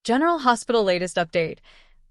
General Hospital latest update.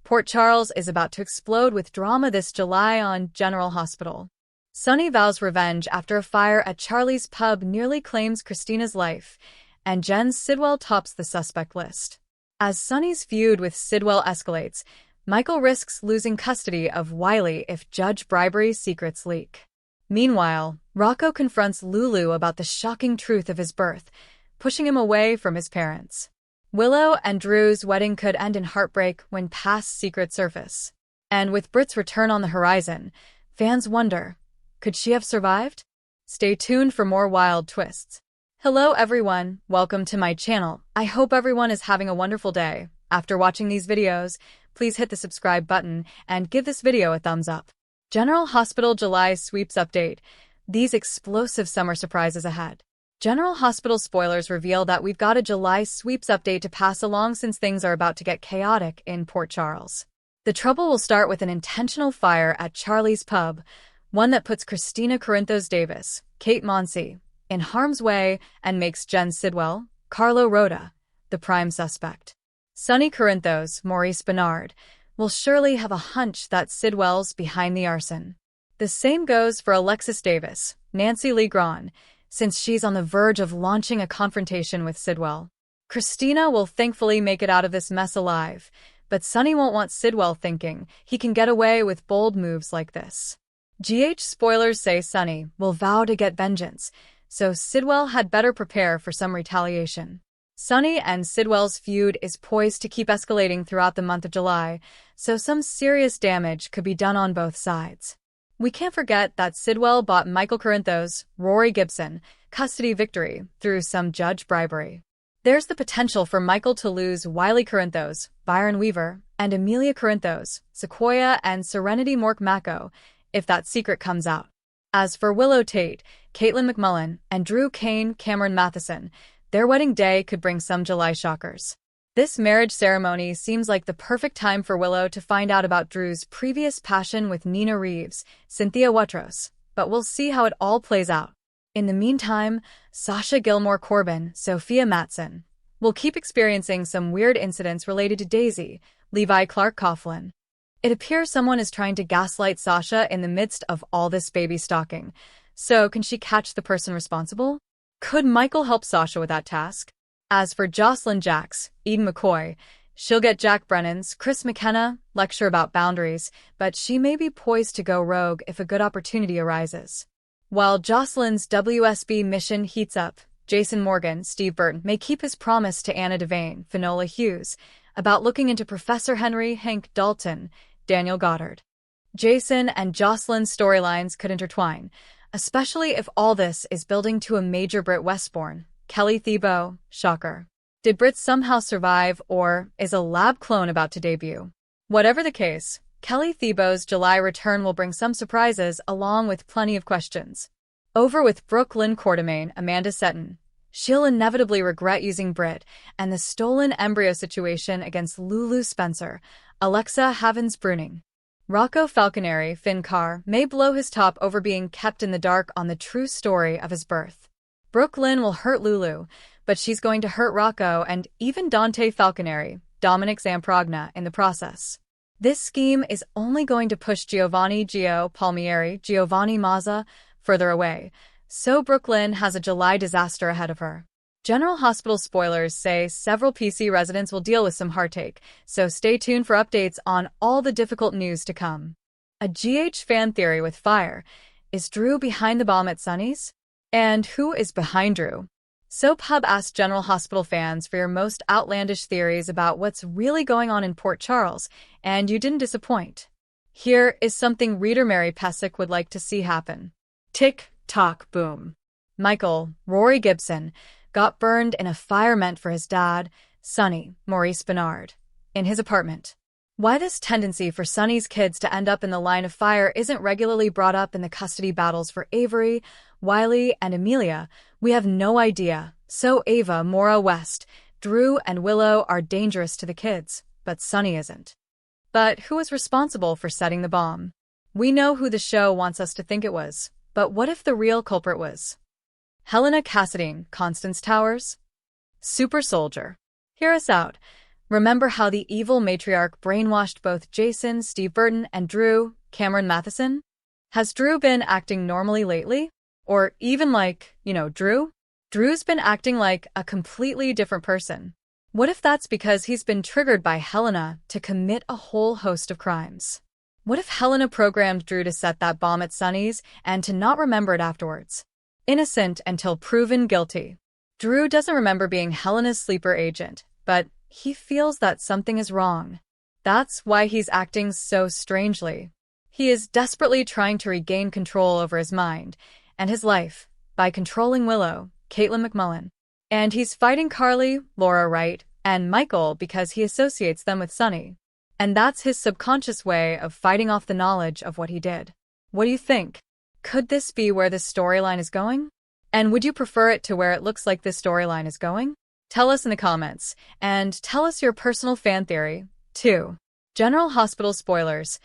Port Charles is about to explode with drama this July on General Hospital. Sonny vows revenge after a fire at Charlie's pub nearly claims Christina's life, and Jen Sidwell tops the suspect list. As Sonny's feud with Sidwell escalates, Michael risks losing custody of Wiley if judge bribery secrets leak. Meanwhile, Rocco confronts Lulu about the shocking truth of his birth, pushing him away from his parents. Willow and Drew's wedding could end in heartbreak when past secrets surface. And with Britt's return on the horizon, fans wonder, could she have survived? Stay tuned for more wild twists. Hello everyone, welcome to my channel. I hope everyone is having a wonderful day. After watching these videos, please hit the subscribe button and give this video a thumbs up. General Hospital July sweeps update. These explosive summer surprises ahead. General Hospital spoilers reveal that we've got a July sweeps update to pass along since things are about to get chaotic in Port Charles. The trouble will start with an intentional fire at Charlie's pub, one that puts Christina Corinthos Davis, Kate Monsey, in harm's way and makes Jen Sidwell, Carlo Rhoda, the prime suspect. Sonny Corinthos, Maurice Bernard, will surely have a hunch that Sidwell's behind the arson. The same goes for Alexis Davis, Nancy Lee Grahn, since she's on the verge of launching a confrontation with Sidwell. Christina will thankfully make it out of this mess alive, but Sonny won't want Sidwell thinking he can get away with bold moves like this. GH spoilers say Sonny will vow to get vengeance, so Sidwell had better prepare for some retaliation. Sonny and Sidwell's feud is poised to keep escalating throughout the month of July, so some serious damage could be done on both sides. We can't forget that Sidwell bought Michael Corinthos, Rory Gibson, custody victory through some judge bribery. There's the potential for Michael to lose Wiley Corinthos, Byron Weaver, and Amelia Corinthos, Sequoia and Serenity Mork-Mako, if that secret comes out. As for Willow Tate, Caitlin McMullen, and Drew Kane Cameron Matheson, their wedding day could bring some July shockers. This marriage ceremony seems like the perfect time for Willow to find out about Drew's previous passion with Nina Reeves, Cynthia Watros, but we'll see how it all plays out. In the meantime, Sasha Gilmore Corbin, Sophia Matson, will keep experiencing some weird incidents related to Daisy, Levi Clark Coughlin. It appears someone is trying to gaslight Sasha in the midst of all this baby stalking. So can she catch the person responsible? Could Michael help Sasha with that task? As for Jocelyn Jacks, Eden McCoy, she'll get Jack Brennan's Chris McKenna lecture about boundaries, but she may be poised to go rogue if a good opportunity arises. While Jocelyn's WSB mission heats up, Jason Morgan, Steve Burton, may keep his promise to Anna Devane, Finola Hughes, about looking into Professor Henry Hank Dalton, Daniel Goddard. Jason and Jocelyn's storylines could intertwine, especially if all this is building to a major Britt Westbourne. Kelly Thiebaud, shocker. Did Britt somehow survive, or is a lab clone about to debut? Whatever the case, Kelly Thiebaud's July return will bring some surprises along with plenty of questions. Over with Brooklyn Quartermaine, Amanda Setton. She'll inevitably regret using Britt and the stolen embryo situation against Lulu Spencer, Alexa Havens-Bruning. Rocco Falconeri, Finn Carr, may blow his top over being kept in the dark on the true story of his birth. Brooklyn will hurt Lulu, but she's going to hurt Rocco and even Dante Falconeri, Dominic Zamprogna, in the process. This scheme is only going to push Giovanni Palmieri, Giovanni Mazza, further away, so Brooklyn has a July disaster ahead of her. General Hospital spoilers say several PC residents will deal with some heartache, so stay tuned for updates on all the difficult news to come. A GH fan theory with fire. Is Drew behind the bomb at Sonny's? And who is behind Drew? Soap Hub asked General Hospital fans for your most outlandish theories about what's really going on in Port Charles, and you didn't disappoint. Here is something reader Mary Pesic would like to see happen. Tick, tock, boom. Michael, Rory Gibson, got burned in a fire meant for his dad, Sonny, Maurice Bernard, in his apartment. Why this tendency for Sonny's kids to end up in the line of fire isn't regularly brought up in the custody battles for Avery, Wiley, and Amelia, we have no idea. So Ava, Maura West, Drew, and Willow are dangerous to the kids, but Sonny isn't. But who is responsible for setting the bomb? We know who the show wants us to think it was, but what if the real culprit was Helena Cassadine, Constance Towers? Super Soldier. Hear us out. Remember how the evil matriarch brainwashed both Jason, Steve Burton, and Drew, Cameron Matheson? Has Drew been acting normally lately? Or even like, Drew? Drew's been acting like a completely different person. What if that's because he's been triggered by Helena to commit a whole host of crimes? What if Helena programmed Drew to set that bomb at Sonny's and to not remember it afterwards? Innocent until proven guilty. Drew doesn't remember being Helena's sleeper agent, but he feels that something is wrong. That's why he's acting so strangely. He is desperately trying to regain control over his mind and his life by controlling Willow, Caitlin McMullen. And he's fighting Carly, Laura Wright, and Michael because he associates them with Sonny. And that's his subconscious way of fighting off the knowledge of what he did. What do you think? Could this be where this storyline is going? And would you prefer it to where it looks like this storyline is going? Tell us in the comments, and tell us your personal fan theory, too. General Hospital spoilers.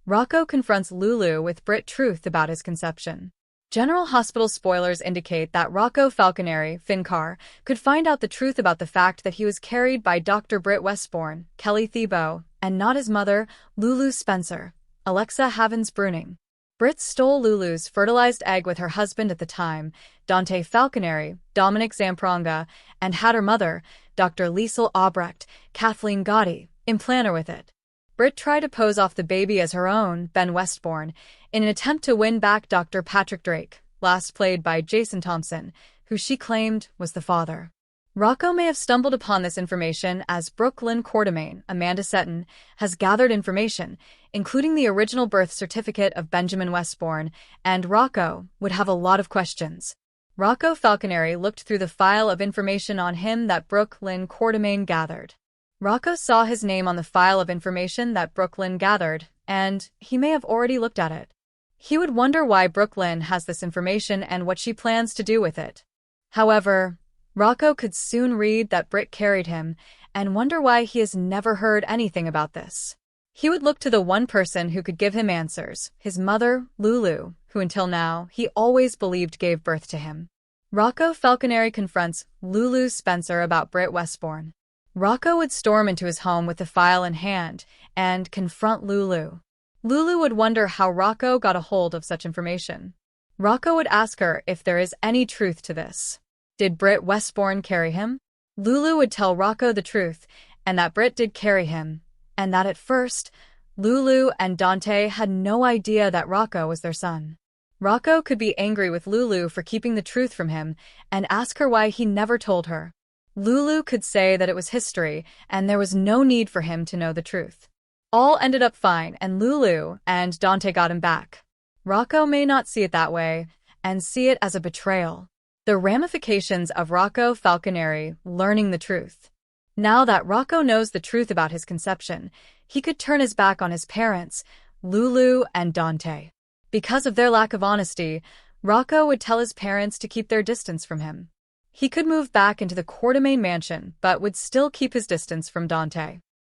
Rocco confronts Lulu with Britt truth about his conception. General Hospital spoilers indicate that Rocco Falconeri, Fincar, could find out the truth about the fact that he was carried by Dr. Britt Westbourne, Kelly Thiebaud, and not his mother, Lulu Spencer, Alexa Havens-Bruning. Britt stole Lulu's fertilized egg with her husband at the time, Dante Falconeri, Dominic Zampranga, and had her mother, Dr. Liesel Albrecht, Kathleen Gotti, implant her with it. Britt tried to pose off the baby as her own, Ben Westbourne, in an attempt to win back Dr. Patrick Drake, last played by Jason Thompson, who she claimed was the father. Rocco may have stumbled upon this information as Brooke Lynn Quartermaine, Amanda Setton, has gathered information, including the original birth certificate of Benjamin Westbourne, and Rocco would have a lot of questions. Rocco Falconeri looked through the file of information on him that Brooke Lynn Quartermaine gathered. Rocco saw his name on the file of information that Brooke Lynn gathered, and he may have already looked at it. He would wonder why Brooke Lynn has this information and what she plans to do with it. However, Rocco could soon read that Britt carried him and wonder why he has never heard anything about this. He would look to the one person who could give him answers, his mother, Lulu, who until now he always believed gave birth to him. Rocco Falconeri confronts Lulu Spencer about Britt Westbourne. Rocco would storm into his home with the file in hand and confront Lulu. Lulu would wonder how Rocco got a hold of such information. Rocco would ask her if there is any truth to this. Did Britt Westbourne carry him? Lulu would tell Rocco the truth, and that Britt did carry him, and that at first, Lulu and Dante had no idea that Rocco was their son. Rocco could be angry with Lulu for keeping the truth from him and ask her why he never told her. Lulu could say that it was history and there was no need for him to know the truth. All ended up fine and Lulu and Dante got him back. Rocco may not see it that way and see it as a betrayal. The ramifications of Rocco Falconeri learning the truth. Now that Rocco knows the truth about his conception, he could turn his back on his parents, Lulu and Dante. Because of their lack of honesty, Rocco would tell his parents to keep their distance from him. He could move back into the Quartermaine mansion, but would still keep his distance from Dante.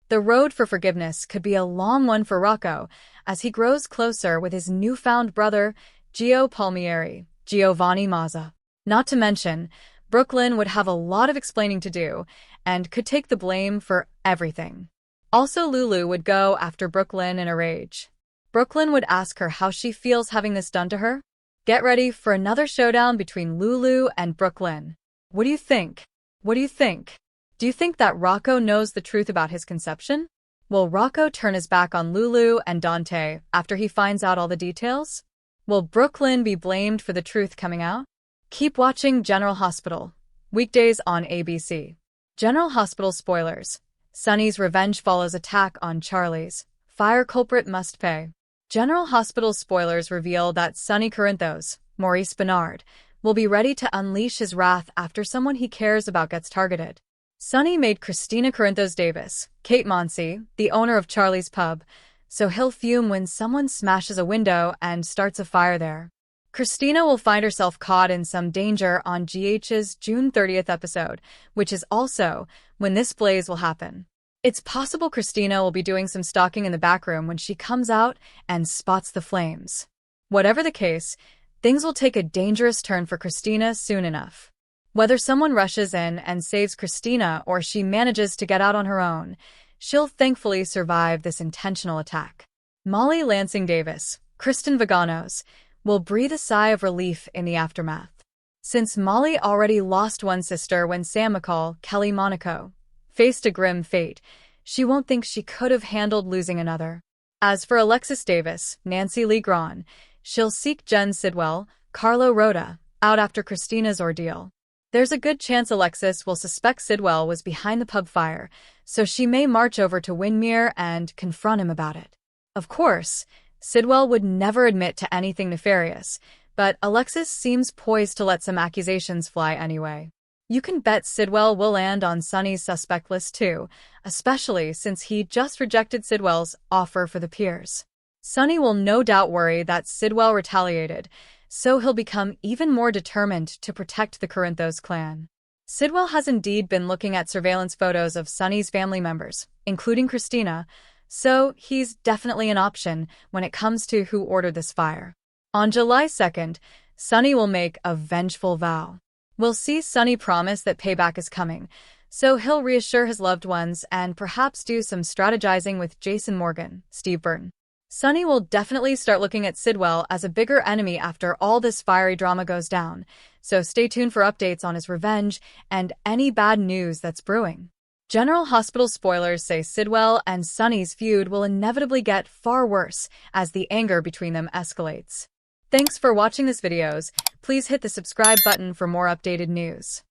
The road for forgiveness could be a long one for Rocco, as he grows closer with his newfound brother, Gio Palmieri, Giovanni Mazza. Not to mention, Brooke Lynn would have a lot of explaining to do, and could take the blame for everything. Also, Lulu would go after Brooke Lynn in a rage. Brooke Lynn would ask her how she feels having this done to her. Get ready for another showdown between Lulu and Brooke Lynn. What do you think? What do you think? Do you think that Rocco knows the truth about his conception? Will Rocco turn his back on Lulu and Dante after he finds out all the details? Will Brooke Lynn be blamed for the truth coming out? Keep watching General Hospital. Weekdays on ABC. General Hospital spoilers. Sonny's revenge follows attack on Charlie's. Fire culprit must pay. General Hospital spoilers reveal that Sonny Corinthos, Maurice Bernard, will be ready to unleash his wrath after someone he cares about gets targeted. Sonny made Christina Corinthos Davis, Kate Monsey, the owner of Charlie's Pub, so he'll fume when someone smashes a window and starts a fire there. Christina will find herself caught in some danger on GH's June 30th episode, which is also when this blaze will happen. It's possible Christina will be doing some stalking in the back room when she comes out and spots the flames. Whatever the case, things will take a dangerous turn for Christina soon enough. Whether someone rushes in and saves Christina or she manages to get out on her own, she'll thankfully survive this intentional attack. Molly Lansing Davis, Kristen Vaganos, will breathe a sigh of relief in the aftermath. Since Molly already lost one sister when Sam McCall, Kelly Monaco, faced a grim fate, she won't think she could have handled losing another. As for Alexis Davis, Nancy Lee Grahn, she'll seek Jen Sidwell, Carlo Rhoda, out after Christina's ordeal. There's a good chance Alexis will suspect Sidwell was behind the pub fire, so she may march over to Windermere and confront him about it. Of course, Sidwell would never admit to anything nefarious, but Alexis seems poised to let some accusations fly anyway. You can bet Sidwell will land on Sonny's suspect list too, especially since he just rejected Sidwell's offer for the Piers. Sonny will no doubt worry that Sidwell retaliated, so he'll become even more determined to protect the Corinthos clan. Sidwell has indeed been looking at surveillance photos of Sonny's family members, including Christina, so he's definitely an option when it comes to who ordered this fire. On July 2nd, Sonny will make a vengeful vow. We'll see Sonny promise that payback is coming, so he'll reassure his loved ones and perhaps do some strategizing with Jason Morgan, Steve Burton. Sonny will definitely start looking at Sidwell as a bigger enemy after all this fiery drama goes down, so stay tuned for updates on his revenge and any bad news that's brewing. General Hospital spoilers say Sidwell and Sonny's feud will inevitably get far worse as the anger between them escalates. Thanks for watching this videos. Please hit the subscribe button for more updated news.